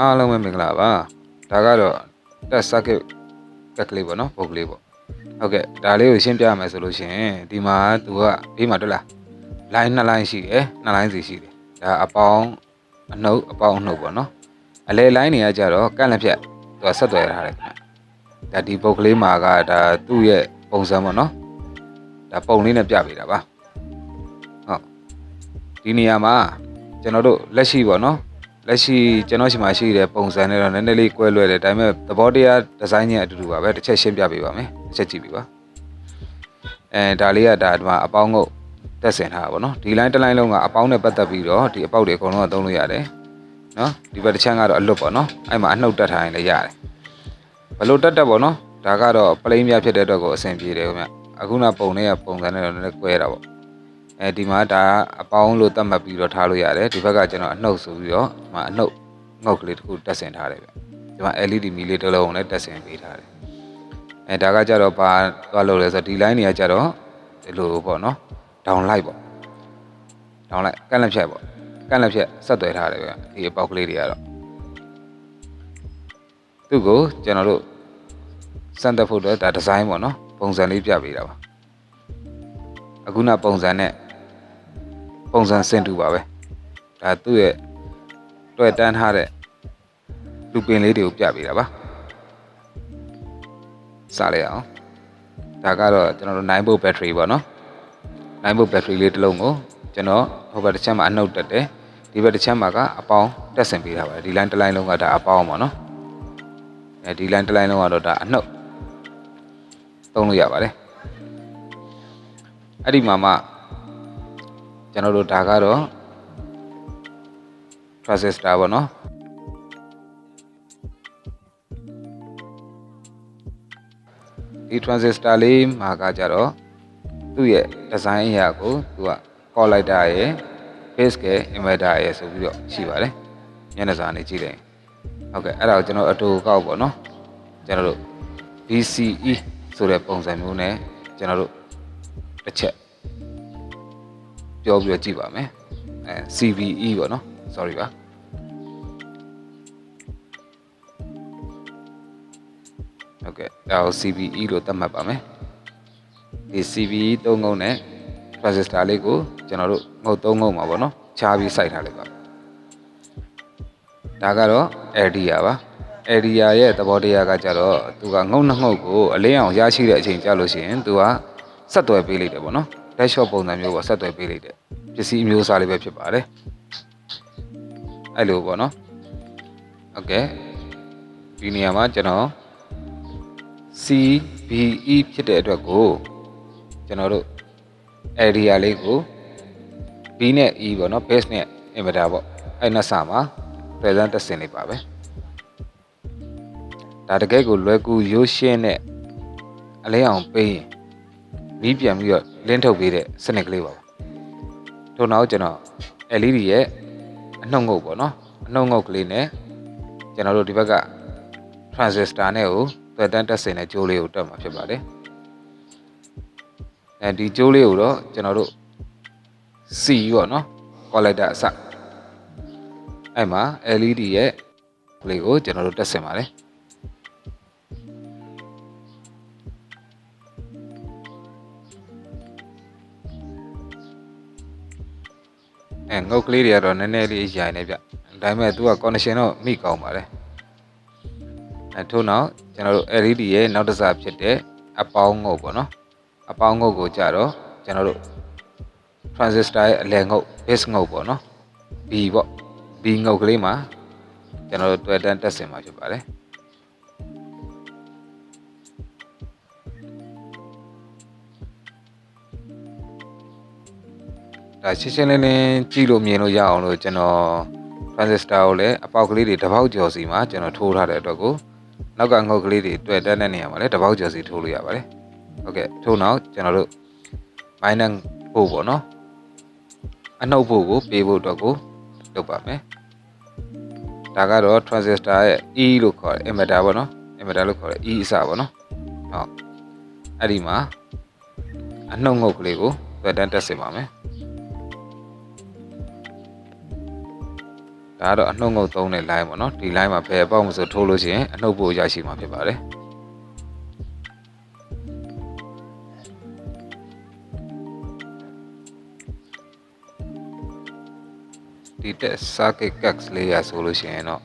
အားလုံးပဲမင်္ဂလာပါဒါကတော့တက် circuit ကက်ကလေးပေါ့နော်ပုတ်ကလေးပေါ့ဟုတ်ကဲ့ဒါလေးကိုရှင်းပြရမယ်ဆိုလို့ရှိရင်ဒီမှာသူကဘေးမှာတွေ့လား line 2 line ရှိတယ်2 line စီရှိတယ်ဒါအပေါင်းအနှုတ်ပေါ့နော်အလဲ line တွေကကြတော့ကန့်လက်ဖြတ်သူကဆက်သွယ်ထားတယ်ခင်ဗျဒါဒီပုတ်ကလေးမှာကဒါသူ့ရဲ့ပုံစံပေါ့နော်ဒါပုံလေးနဲ့ပြပေးတာပါဟုတ်ဒီနေရာမှာကျွန်တော်တို့လက်ရှိပေါ့နော်လက်ရှိကျွန်တော်ရှိမှရှိတဲ့ပုံစံနဲ့တော့နည်းနည်းလေးကွဲလွဲတယ်ဒါပေမဲ့သဘောတရားဒီဇိုင်းချင်းအတူတူပါပဲတစ်ချက်ရှင်းပြပေးပါမယ်တစ်ချက်ကြည့်ပေးပါဒါလေးကဒါဒီမှာအပေါင်းငုတ်တက်ဆင်ထားတာပေါ့နော်ဒီ line တစ် line လုံးကအပေါင်းနဲ့ပတ်သက်ပြီးတော့ဒီအပေါက်တွေအကုန်လုံးကသုံးလို့ရတယ်နော်ဒီဘက်တစ်ချမ်းကတော့အလွတ်ပေါ့နော်အဲ့မှာအနှုတ်တက်ထားရင်လည်းရတယ်ဘယ်လိုတက်ပေါ့နော်ဒါကတော့ပလိန်းများဖြစ်တဲ့အတွက်ကိုအဆင်ပြေတယ်ခင်ဗျအခုနပုံလေးကပုံစံနဲ့တော့နည်းနည်းကွဲတာပေါ့ဒီမှာဒါအပေါင်းလို့သတ်မှတ်ပြီးတော့ထားလို့ရတယ်ဒီဘက်ကကျွန်တော်အနှုတ်ဆိုပြီးတော့ဒီမှာအနှုတ်ငုတ်ကလေးတစ်ခုတက်ဆင်ထားတယ်ဗျဒီမှာ LED မီလေးတစ်လုံးနဲ့တက်ဆင်ပေးထားတယ်ဒါကကြတော့ဘာသွားလို့လဲဆိုတော့ဒီ line တွေကကြတော့ဒီလိုပေါ့နော်ဒေါင်လိုက်ပေါ့ဒေါင်လိုက်ကန့်လက်ဖြတ်ပေါ့ကန့်လက်ဖြတ်ဆက်သွယ်ထားတယ်ဗျဒီအပေါက်ကလေးတွေကတော့သူ့ကိုကျွန်တော်တို့စမ်းသပ်ဖို့အတွက်ဒါဒီဇိုင်းပေါ့နော်ပုံစံလေးပြပေးတာပါအခုနပုံစံနဲ့ပုံစံဆင်တူပါပဲဒါသူ့ရဲ့တွေ့တန်းထားတဲ့လူပင်လေးတွေကိုပြပေးတာပါစလိုက်အောင်ဒါကတော့ကျွန်တော်တို့9 volt battery ပေါ့နော်9 volt battery လေးတစ်လုံးကိုကျွန်တော်ဟိုဘက်တစ်ချက်မှာအနှုတ်တက်တယ်ဒီဘက်တစ်ချက်မှာကအပေါင်းတက်ဆင်ပေးထားပါတယ်ဒီ line တစ် line လုံးကဒါအပေါင်းပေါ့နော်ဒီ line တစ် line လုံးကတော့ဒါအနှုတ်သုံးလို့ရပါတယ်အဲ့ဒီမှာမှကျွန်တော်တို့ဒါကတော့ transistor ပေါ့နော်ဒီ transistor လေးမှာကကြတော့သူ့ရဲ့ design အရာကိုသူက collector ရယ် base ရယ် inverter ရယ်ဆိုပြီးတော့ရှိပါတယ်မျက်နှာစာနေကြည့်လိုက်ဟုတ်ကဲ့အဲ့ဒါကိုကျွန်တော်အတူကောက်ပေါ့နော်ကျွန်တော်တို့ BCE ဆိုတဲ့ပုံစံမျိုးနဲ့ကျွန်တော်တို့တစ်ချက်ပြောပြီးတော့ကြည့်ပါမယ်CVE ပေါ့နော် sorry ပါဟုတ်ကဲ့ဒါကို CVE လို့သတ်မှတ်ပါမယ်ဒီ CVE သုံးငုံနဲ့ transistor လေးကိုကျွန်တော်တို့ငုတ်သုံးငုံမှာပေါ့နော်ခြားပြီးစိုက်ထားလိုက်ပါဒါကတော့ LDR ပါ LDR ရဲ့သဘောတရားကကြတော့သူကငုတ်နှစ်ငုတ်ကိုအလင်းအောင်ရရှိတဲ့အချိန်ကြာလို့ရှိရင်သူကဆက်သွယ်ပေးလိုက်တယ်ပေါ့နော်လက်ရှော့ပုံစံမျိုးပေါ့ဆက်သွယ်ပေးလိုက်တယ်ပစ္စည်းအမျိုးအစားလေးပဲဖြစ်ပါတယ်အဲ့လိုပေါ့နော်ဟုတ်ကဲ့ဒီနေရာမှာကျွန်တော် CVE ဖြစ်တဲ့အတွက်ကိုကျွန်တော်တို့ area လေးကို B နဲ့ E ပေါ့နော် base နဲ့ inverter ပေါ့အဲ့နှစ်ဆမှာ present တက်ဆင်လိုက်ပါပဲဒါတကယ်ကိုလွယ်ကူရိုးရှင်းနဲ့အလင်းအောင်ပေးရင်မီးပြန်ပြီးတော့လင်းထုတ်ပေးတဲ့စနစ်ကလေးပါထို့နောက်ကျွန်တော် LED ရဲ့အနှုတ်ငုတ်ပေါ့နော်အနှုတ်ငုတ်ကလေးနဲ့ကျွန်တော်တို့ဒီဘက်က transistor နဲ့ကိုသွယ်တန်းတက်ဆင်တဲ့ကြိုးလေးကိုတက်မှာဖြစ်ပါတယ်ဒီကြိုးလေးကိုတော့ကျွန်တော်တို့ C ပေါ့နော် collector အစအဲ့မှာ LED ရဲ့ကလေးကိုကျွန်တော်တို့တက်ဆင်ပါတယ်ငုတ်ကလေးတွေကတော့နည်းနည်းလေးရိုင်နေဗျဒါပေမဲ့သူက connection တော့မိကောင်းပါတယ်ထို့နောက်ကျွန်တော်တို့ LED ရဲ့နောက်တစ်စားဖြစ်တဲ့အပေါင်းငုတ်ပေါ့နော်အပေါင်းငုတ်ကိုကြတော့ကျွန်တော်တို့ transistor ရဲ့အလယ်ငုတ် base ငုတ်ပေါ့နော် B ပေါ့ B ငုတ်ကလေးမှာကျွန်တော်တို့တွေ့တန်းတက်ဆင်မှာဖြစ်ပါတယ်ဒါရှင်းရှင်းလင်းလင်းကြည့်လို့မြင်လို့ရအောင်လို့ကျွန်တော် transistor ကိုလည်းအပေါက်ကလေးတွေတစ်ပေါက်ကျော်စီမှာကျွန်တော်ထိုးထားတဲ့အတွက်ကိုနောက်ကငုတ်ကလေးတွေတွေ့တန်းတဲ့နေရာမှာလည်းတစ်ပေါက်ကျော်စီထိုးလို့ရပါတယ်ဟုတ်ကဲ့ထို့နောက်ကျွန်တော်တို့ minus ဖို့ပေါ့နော်အနှုတ်ဖို့ကိုပေးဖို့အတွက်ကိုလုပ်ပါမယ်ဒါကတော့ transistor ရဲ့ E လို့ခေါ်တယ် emitter ပေါ့နော် emitter လို့ခေါ်တယ် E အစပေါ့နော်ဟုတ်အဲ့ဒီမှာအနှုတ်ငုတ်ကလေးကိုတွေ့တန်းတက်ဆင်ပါမယ် ဒါကတော့အနှုတ်ငုတ်သုံးတဲ့ line ပေါ့နော်ဒီ line မှာဘယ်ပေါက်မဆိုထိုးလို့ရှိရင်အနှုတ်ပို့ရရှိမှာဖြစ်ပါတယ်ဒီတက် circuit card လေးရဆိုလို့ရှိရင်တော့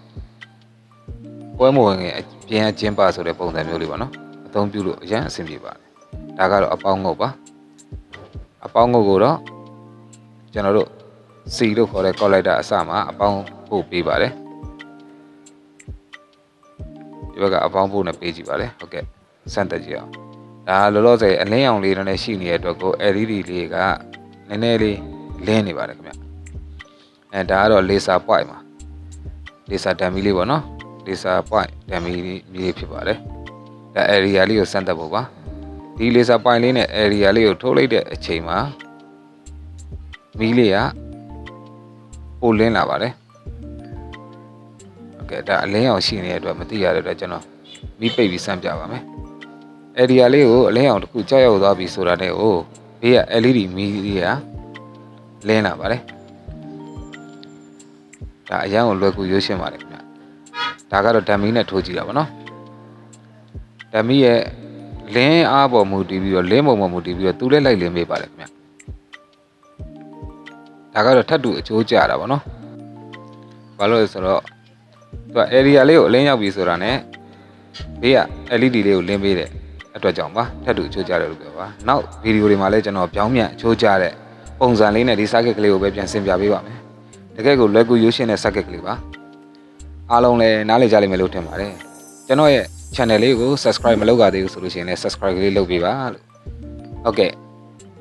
ပွဲမဝင်ခင်အပြင်အကျင်းပါဆိုတဲ့ပုံစံမျိုးလေးပေါ့နော်အသုံးပြုလို့အရင်အဆင်ပြေပါတယ်ဒါကတော့အပေါင်းငုတ်ပါအပေါင်းငုတ်ကိုတော့ကျွန်တော်တို့ C လို့ခေါ်တဲ့ collector အစမှာအပေါင်းပို့ပေးပါတယ်ဒီဘက်ကအပေါင်းပို့နဲ့ပေးကြည့်ပါတယ်ဟုတ်ကဲ့စမ်းသပ်ကြည့်အောင်ဒါလောလောဆယ်အလင်းရောင်လေးနဲ့ရှိနေတဲ့အတွက်ကို LED လေးကနည်းနည်းလေးလင်းနေပါတယ်ခင်ဗျဒါကတော့ laser point မှာ laser dummy လေးပေါ့နော် laser point dummy လေးဖြစ်ပါတယ်ဒါ area လေးကိုစမ်းသပ်ဖို့ပါဒီ laser point လေးနဲ့ area လေးကိုထိုးလိုက်တဲ့အချိန်မှာမီးလေးကပိုလင်းလာပါတယ်โอเคဒါအလင်းရောင်ရှိနေတဲ့အတွက်မသိရတဲ့အတွက်ကျွန်တော်မီးပိတ်ပြီးစမ်းပြပါမယ် area လေးကိုအလင်းရောင်တစ်ခုကြောက်ရောက်သွားပြီဆိုတာနဲ့ဟိုဘေးက LED မီးလေးကလင်းလာပါတယ်ဒါအရန်ကိုလွယ်ကူရွှေ့ရှင်းပါတယ်ခင်ဗျဒါကတော့ဓာမီနဲ့ထိုးကြည့်တာပါနော်ဓာမီရဲ့လင်းအားပေါ်မူတည်ပြီးတော့လင်းပုံပေါ်မူတည်ပြီးတော့သူလည်းလိုက်လင်းပေးပါတယ်ခင်ဗျဒါကတော့ထပ်တူအကျိုးကျတာပါနော်ဘာလို့လဲဆိုတော့သူက area လေးကိုအလင်းရောက်ပြီဆိုတာနဲ့ဘေးက LED လေးကိုလင်းပေးတဲ့အတွက်ကြောင့်ပါထပ်တူအကျိုးကျတယ်လို့ပြောပါနောက်ဗီဒီယိုတွေမှာလည်းကျွန်တော်ပြောင်းပြန်အကျိုးကျတဲ့ပုံစံလေးနဲ့ဒီ circuit ကလေးကိုပဲပြန်ဆင်ပြပေးပါမယ်တကယ်ကိုလွယ်ကူရွှေ့ရှင်းတဲ့ circuit ကလေးပါအားလုံးလည်းနားလည်ကြလိမ့်မယ်လို့ထင်ပါတယ်ကျွန်တော်ရဲ့ channel လေးကို subscribe မလုပ်ကြသေးဘူးဆိုလို့ရှိရင်လည်း subscribe လေးလုပ်ပေးပါလို့ဟုတ်ကဲ့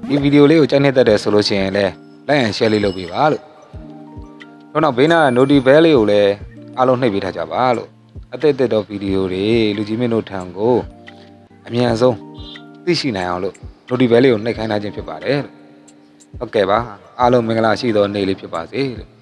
ဒီဗီဒီယိုလေးကိုကြိုက်နေတဲ့တဲ့ဆိုလို့ရှိရင်လည်း like and share လေးလုပ်ပေးပါလို့နောက်ဘေးနား notification bell လေးကိုလည်းအားလုံးနှိပ်ပေးထားကြပါလို့အသစ်တော့ဗီဒီယိုတွေလူကြီးမင်းတို့ထံကိုအမြန်ဆုံးသိရှိနိုင်အောင်လို့ notification bell လေးကိုနှိပ်ခိုင်းထားခြင်းဖြစ်ပါတယ်လို့ဟုတ်ကဲ့ပါအားလုံးမင်္ဂလာရှိသောနေ့လေးဖြစ်ပါစေလို့